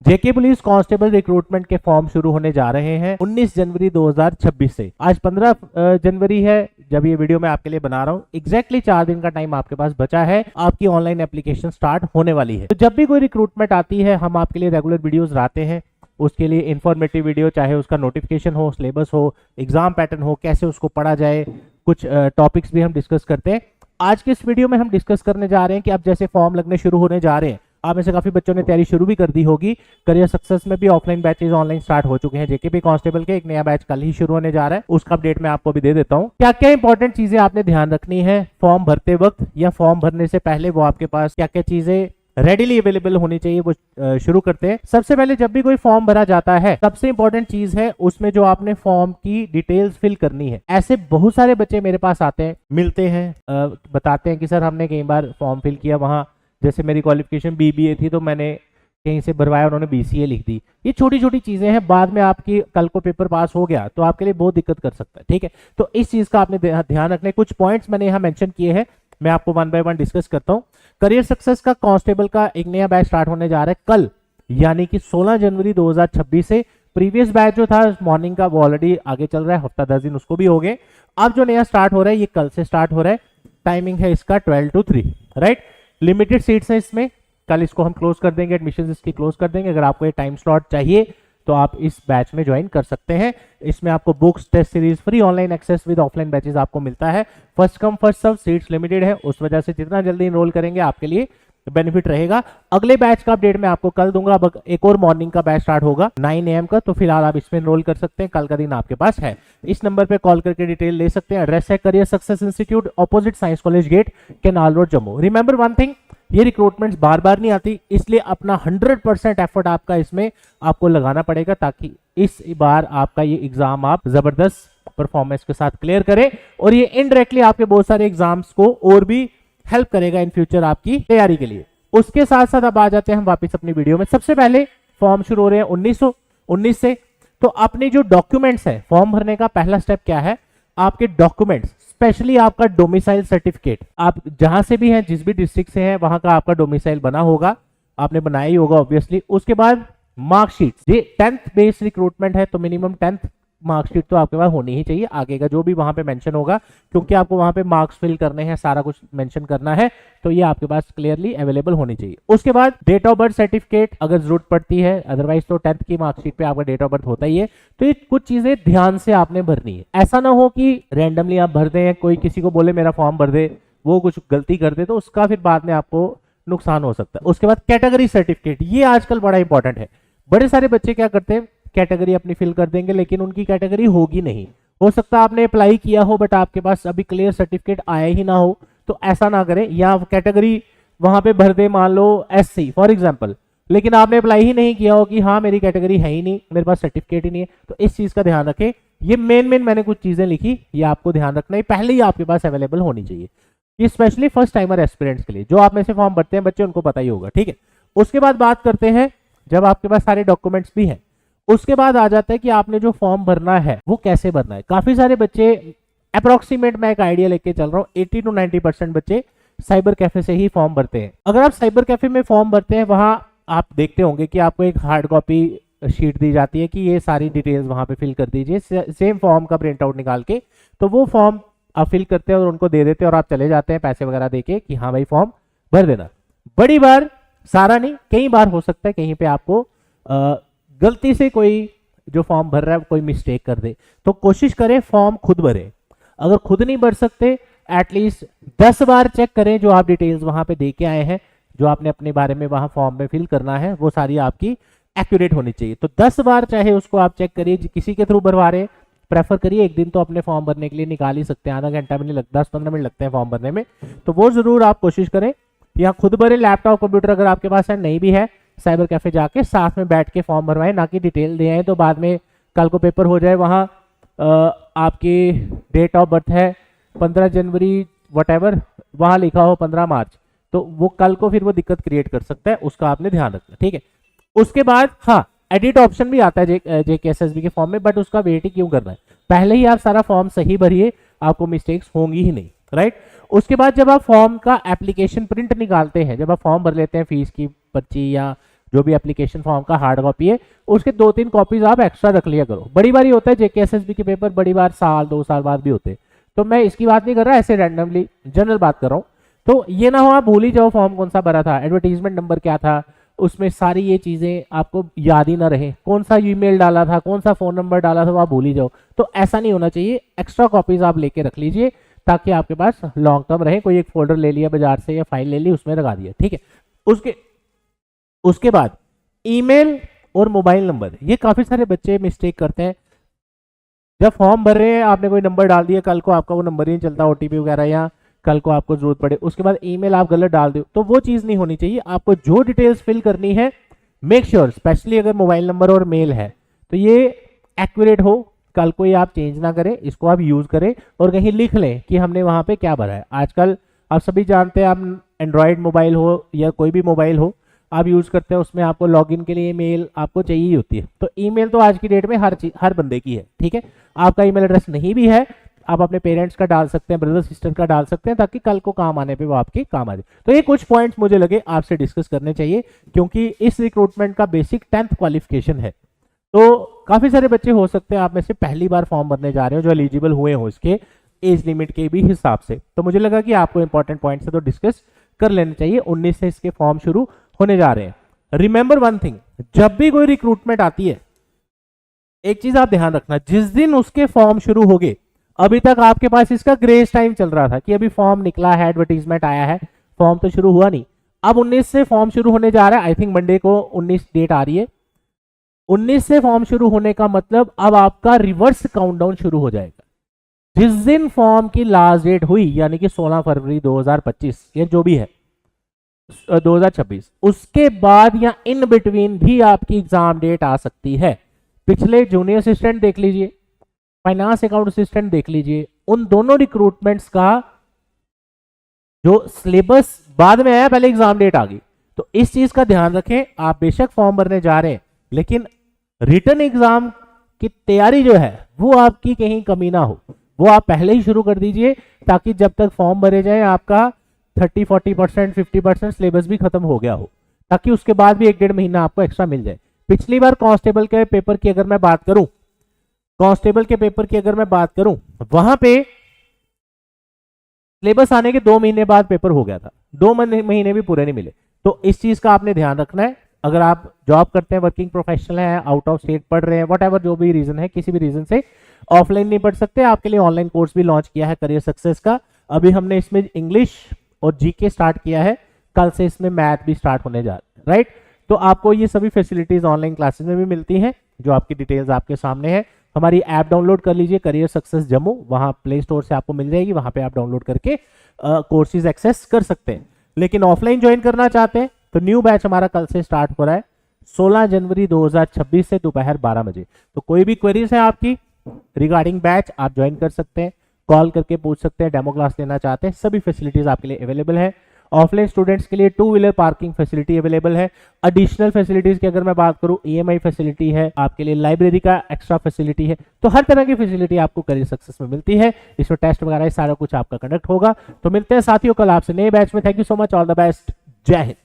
जेके police constable recruitment के form शुरू होने जा रहे हैं 19 जनवरी 2026 से। आज 15 जनवरी है जब ये वीडियो मैं आपके लिए बना रहा हूँ। एग्जैक्टली 4 दिन का टाइम आपके पास बचा है, आपकी ऑनलाइन एप्लीकेशन स्टार्ट होने वाली है। तो जब भी कोई रिक्रूटमेंट आती है हम आपके लिए रेगुलर वीडियोस लाते हैं, उसके लिए इंफॉर्मेटिव वीडियो, चाहे उसका नोटिफिकेशन हो, सिलेबस हो, एग्जाम पैटर्न हो, कैसे उसको पढ़ा जाए, कुछ टॉपिक्स भी हम डिस्कस करते हैं। आज के इस वीडियो में हम डिस्कस करने जा रहे हैं कि अब जैसे फॉर्म लगने शुरू होने जा रहे हैं, आप में से काफी बच्चों ने तैयारी शुरू भी कर दी होगी। करियर सक्सेस में भी ऑफलाइन बैचेस ऑनलाइन स्टार्ट हो चुके हैं। जेकेपी कांस्टेबल के एक नया बैच कल ही शुरू होने जा रहा है, उसका अपडेट मैं आपको भी दे देता हूं। क्या क्या इंपॉर्टेंट चीजें आपने ध्यान रखनी है फॉर्म भरते वक्त या फॉर्म भरने से पहले, वो आपके पास क्या क्या चीजें रेडिली अवेलेबल होनी चाहिए, वो शुरू करते हैं। सबसे पहले जब भी कोई फॉर्म भरा जाता है, सबसे इंपॉर्टेंट चीज है उसमें जो आपने फॉर्म की डिटेल्स फिल करनी है। ऐसे बहुत सारे बच्चे मेरे पास आते हैं, मिलते हैं, बताते हैं कि सर हमने कई बार फॉर्म फिल किया, वहां जैसे मेरी क्वालिफिकेशन बीबीए थी तो मैंने कहीं से भरवाया, उन्होंने बीसीए लिख दी। ये छोटी छोटी चीजें हैं, बाद में आपकी कल को पेपर पास हो गया तो आपके लिए बहुत दिक्कत कर सकता है। ठीक है, तो इस चीज का आपने ध्यान रखना है। कुछ पॉइंट्स मैंने यहाँ मेंशन किए हैं, मैं आपको 1 बाय 1 डिस्कस करता हूँ। करियर सक्सेस का कांस्टेबल का एक नया बैच स्टार्ट होने जा रहा है कल, यानी कि 16 जनवरी 2026 से। प्रीवियस बैच जो था मॉर्निंग का वो ऑलरेडी आगे चल रहा है, हफ्ता 10 दिन उसको भी हो गए। अब जो नया स्टार्ट हो रहा है ये कल से स्टार्ट हो रहा है। टाइमिंग है इसका 12 to 3, राइट। लिमिटेड सीट्स हैं इसमें, कल इसको हम क्लोज कर देंगे, एडमिशन इसकी क्लोज कर देंगे। अगर आपको ये टाइम स्लॉट चाहिए तो आप इस बैच में ज्वाइन कर सकते हैं। इसमें आपको books, test series, free online access with offline batches आपको मिलता है। First come first serve, seats limited है, उस वजह से जितना जल्दी इनरोल करेंगे आपके लिए बेनिफिट रहेगा। अगले बैच का अपडेट मैं आपको कल दूंगा। अब एक और मॉर्निंग का बैच स्टार्ट होगा 9 AM का, तो फिलहाल आप इसमें एनरोल कर सकते हैं, कल का दिन आपके पास है। इस नंबर पे कॉल करके डिटेल ले सकते हैं। एड्रेस है career success institute, opposite science college gate, canal road, Jammu. Remember one thing, ये रिक्रूटमेंट्स बार बार नहीं आती, इसलिए अपना 100% एफर्ट आपका इसमें आपको लगाना पड़ेगा, ताकि इस बार आपका ये एग्जाम आप जबरदस्त परफॉर्मेंस के साथ क्लियर करें। और ये इनडायरेक्टली आपके बहुत सारे एग्जाम्स को और भी हेल्प करेगा इन फ्यूचर आपकी तैयारी के लिए। उसके साथ साथ अब आ जाते हैं हम वापस अपनी वीडियो में। सबसे पहले फॉर्म शुरू हो रहे हैं 1919 से। तो अपने जो डॉक्यूमेंट्स है, फॉर्म भरने का पहला स्टेप क्या है, आपके डॉक्यूमेंट्स, स्पेशली आपका डोमिसाइल सर्टिफिकेट, आप जहां से भी हैं, जिस भी डिस्ट्रिक्ट से हैं, वहां का आपका डोमिसाइल बना होगा, आपने बनाया ही होगा ऑब्वियसली। उसके बाद मार्कशीट, ये 10th बेस्ड रिक्रूटमेंट है तो मिनिमम 10th मार्कशीट तो आपके पास होनी ही चाहिए। आगे का जो भी वहां पे मेंशन होगा, क्योंकि आपको वहां पे मार्क्स फिल करने हैं, सारा कुछ मेंशन करना है, तो ये आपके पास क्लियरली अवेलेबल होनी चाहिए। उसके बाद डेट ऑफ बर्थ सर्टिफिकेट अगर जरूरत पड़ती है, अदरवाइज तो 10th की मार्कशीट पे आपका डेट ऑफ बर्थ होता ही है। तो ये कुछ चीजें ध्यान से आपने भरनी है। ऐसा ना हो कि रैंडमली आप भर दें, कोई किसी को बोले मेरा फॉर्म भर दे, वो कुछ गलती कर दे, तो उसका फिर बाद में आपको नुकसान हो सकता है। उसके बाद कैटेगरी सर्टिफिकेट, ये आजकल बड़ा इंपॉर्टेंट है। बड़े सारे बच्चे क्या करते हैं, कैटेगरी अपनी फिल कर देंगे, लेकिन उनकी कैटेगरी होगी नहीं। हो सकता है आपने अप्लाई किया हो बट आपके पास अभी क्लियर सर्टिफिकेट आया ही ना हो, तो ऐसा ना करें। या कैटेगरी वहां पे भर दे, मान लो SC फॉर एग्जांपल, लेकिन आपने अप्लाई ही नहीं किया हो कि हाँ मेरी कैटेगरी है ही नहीं, मेरे पास सर्टिफिकेट ही नहीं है, तो इस चीज का ध्यान रखें। ये मेन मैंने कुछ चीजें लिखी, ये आपको ध्यान रखना है, पहले ही आपके पास अवेलेबल होनी चाहिए। ये स्पेशली फर्स्ट टाइमर एस्पिरेंट्स के लिए, जो आप में से फॉर्म भरते हैं बच्चे, उनको पता ही होगा। ठीक है, उसके बाद बात करते हैं, जब आपके पास सारे डॉक्यूमेंट्स भी हैं, उसके बाद आ जाता है कि आपने जो फॉर्म भरना है वो कैसे भरना है। काफी सारे बच्चे, अप्रोक्सीमेट मैं एक आइडिया लेके चल रहा हूँ, 80 to 90% बच्चे साइबर कैफे से ही फॉर्म भरते हैं। अगर आप साइबर कैफे में फॉर्म भरते हैं, वहां आप देखते होंगे कि आपको एक हार्ड कॉपी शीट दी जाती है कि ये सारी डिटेल्स वहां पे फिल कर दीजिए, सेम फॉर्म का प्रिंट आउट निकाल के। तो वो फॉर्म आप फिल करते हैं और उनको दे देते हैं, और आप चले जाते हैं पैसे वगैरह देके कि हाँ भाई फॉर्म भर देना। बड़ी बार, सारा नहीं, कई बार हो सकता है कहीं पे आपको गलती से कोई जो फॉर्म भर रहा है कोई मिस्टेक कर दे, तो कोशिश करें फॉर्म खुद भरें। अगर खुद नहीं भर सकते, एटलीस्ट 10 बार चेक करें जो आप डिटेल्स वहां पे दे के आए हैं, जो आपने अपने बारे में वहां फॉर्म में फिल करना है, वो सारी आपकी एक्यूरेट होनी चाहिए। तो 10 बार चाहे उसको आप चेक करिए, किसी के थ्रू भरवा रहे प्रेफर करिए। एक दिन तो अपने फॉर्म भरने के लिए निकाल ही सकते हैं, आधा घंटा भी नहीं लगता, 10-15 मिनट लगते हैं फॉर्म भरने में, तो वो जरूर आप कोशिश करें। या खुद भरे, लैपटॉप कंप्यूटर अगर आपके पास है, नहीं भी है, साइबर कैफे जाके साथ में बैठ के फॉर्म भरवाएं, ना कि डिटेल दे आए तो बाद में कल को पेपर हो जाए, वहां आपकी डेट ऑफ बर्थ है 15 जनवरी वटेवर, वहां लिखा हो 15 मार्च, तो वो कल को फिर वो दिक्कत क्रिएट कर सकता है, उसका आपने ध्यान रखना। ठीक है, उसके बाद हाँ, एडिट ऑप्शन भी आता है JKSSB के फॉर्म में, बट उसका वेट ही क्यों करना है, पहले ही आप सारा फॉर्म सही भरिए, आपको मिस्टेक्स होंगी ही नहीं, राइट। उसके बाद जब आप फॉर्म का एप्लीकेशन प्रिंट निकालते हैं, जब आप फॉर्म भर लेते हैं, फीस की पर्ची या जो भी एप्लीकेशन फॉर्म का हार्ड कॉपी है उसके 2-3 कॉपीज आप एक्स्ट्रा रख लिया करो। बड़ी बारी होता है जेकेएसएसबी के पेपर बड़ी बार साल 2 साल बाद भी होते हैं, तो मैं इसकी बात नहीं कर रहा, ऐसे रैंडमली जनरल बात कर रहा हूँ। तो ये ना हो आप भूल ही जाओ फॉर्म कौन सा भरा था, एडवर्टीजमेंट नंबर क्या था, उसमें सारी ये चीजें आपको याद ही ना रहे, कौन सा ईमेल डाला था, कौन सा फोन नंबर डाला था, वो आप भूल ही जाओ। तो ऐसा नहीं होना चाहिए, एक्स्ट्रा कॉपीज आप लेके रख लीजिए ताकि आपके पास लॉन्ग टर्म रहे। कोई एक फोल्डर ले लिया बाजार से या फाइल ले ली उसमें लगा दिया, ठीक है। उसके बाद ईमेल और मोबाइल नंबर, ये काफी सारे बच्चे मिस्टेक करते हैं। जब फॉर्म भर रहे हैं आपने कोई नंबर डाल दिया, कल को आपका वो नंबर ही नहीं चलता, ओटीपी वगैरह, या कल को आपको जरूरत पड़े उसके बाद ईमेल आप गलत डाल दो, तो वो चीज नहीं होनी चाहिए। आपको जो डिटेल्स फिल करनी है मेक श्योर, स्पेशली अगर मोबाइल नंबर और मेल है तो ये एक्यूरेट हो, कल को ये आप चेंज ना करें, इसको आप यूज करें और कहीं लिख लें कि हमने वहां पे क्या भरा है। आजकल आप सभी जानते हैं, आप एंड्रॉयड मोबाइल हो या कोई भी मोबाइल हो आप यूज करते हैं, उसमें आपको लॉगिन के लिए ईमेल आपको चाहिए ही होती है। तो ईमेल तो आज की डेट में हर बंदे की है, ठीक है। आपका ईमेल एड्रेस नहीं भी है आप अपने पेरेंट्स का डाल सकते हैं, ब्रदर सिस्टर का डाल सकते हैं, ताकि कल को काम आने पे वो आपके काम आ जाए। तो ये कुछ पॉइंट्स मुझे लगे आपसे डिस्कस करने चाहिए, क्योंकि इस रिक्रूटमेंट का बेसिक 10th क्वालिफिकेशन है। तो काफी सारे बच्चे हो सकते हैं आप में से पहली बार फॉर्म भरने जा रहे हो जो एलिजिबल हुए हो इसके एज लिमिट के भी हिसाब से, तो मुझे लगा कि आपको इंपॉर्टेंट पॉइंट से तो डिस्कस कर लेना चाहिए। 19 से इसके फॉर्म शुरू होने जा रहे हैं। रिमेंबर वन थिंग, जब भी कोई रिक्रूटमेंट आती है एक चीज आप ध्यान रखना, जिस दिन उसके फॉर्म शुरू हो गए, अभी तक आपके पास इसका ग्रेस टाइम चल रहा था कि अभी फॉर्म निकला है, एडवर्टीजमेंट आया है, फॉर्म तो शुरू हुआ नहीं। अब 19 से फॉर्म शुरू होने जा रहा है, आई थिंक मंडे को 19 डेट आ रही है। 19 से फॉर्म शुरू होने का मतलब अब आपका रिवर्स काउंटडाउन शुरू हो जाएगा। जिस दिन फॉर्म की लास्ट डेट हुई यानी कि 16 फरवरी 2025 या जो भी है 2026, उसके बाद या इन बिटवीन भी आपकी एग्जाम डेट आ सकती है। पिछले जूनियर असिस्टेंट देख लीजिए, फाइनेंस अकाउंट असिस्टेंट देख लीजिए, उन दोनों रिक्रूटमेंट्स का जो सिलेबस बाद में आया पहले एग्जाम डेट आ गई। तो इस चीज का ध्यान रखें, आप बेशक फॉर्म भरने जा रहे हैं लेकिन रिटन एग्जाम की तैयारी जो है वो आपकी कहीं कमी ना हो, वो आप पहले ही शुरू कर दीजिए ताकि जब तक फॉर्म भरे जाए आपका 30-40% 50% सिलेबस भी खत्म हो गया हो, ताकि उसके बाद भी 1-1.5 महीना आपको एक्स्ट्रा मिल जाए। पिछली बार कांस्टेबल के पेपर की अगर मैं बात करूं, वहां पे सिलेबस आने के 2 महीने बाद पेपर हो गया था, 2 महीने भी पूरे नहीं मिले। तो इस चीज का आपने ध्यान रखना है। अगर आप जॉब करते हैं, वर्किंग प्रोफेशनल हैं, आउट ऑफ स्टेट पढ़ रहे हैं, व्हाटएवर जो भी रीजन है, किसी भी रीजन से ऑफलाइन नहीं पढ़ सकते, आपके लिए ऑनलाइन कोर्स भी लॉन्च किया है करियर सक्सेस का। अभी हमने इसमें इंग्लिश और जीके स्टार्ट किया है, कल से इसमें मैथ भी स्टार्ट होने जा रहा है, राइट। तो आपको ये सभी फैसिलिटीज ऑनलाइन क्लासेस में भी मिलती हैं, जो आपकी डिटेल्स आपके सामने है। हमारी ऐप डाउनलोड कर लीजिए, करियर सक्सेस जम्मू, वहां प्ले स्टोर से आपको मिल जाएगी, वहां पे आप डाउनलोड करके कोर्सेज एक्सेस कर सकते हैं। लेकिन ऑफलाइन ज्वाइन करना चाहते हैं तो न्यू बैच हमारा कल से स्टार्ट हो रहा है 16 जनवरी 2026 से दोपहर 12 बजे। तो कोई भी क्वेरीज है आपकी रिगार्डिंग बैच आप ज्वाइन कर सकते हैं, कॉल करके पूछ सकते हैं, डेमो क्लास लेना चाहते हैं, सभी फैसिलिटीज आपके लिए अवेलेबल है। ऑफलाइन स्टूडेंट्स के लिए 2 व्हीलर पार्किंग फैसिलिटी अवेलेबल है। एडिशनल फैसिलिटीज की अगर मैं बात करूं, ईएमआई फैसिलिटी है, आपके लिए लाइब्रेरी का एक्स्ट्रा फैसिलिटी है। तो हर तरह की फैसिलिटी आपको करियर सक्सेस में मिलती है। इसमें टेस्ट वगैरह सारा कुछ आपका कंडक्ट होगा। तो मिलते हैं साथियों कल आपसे नए बैच में। Thank you so much, all the best, जय हिंद।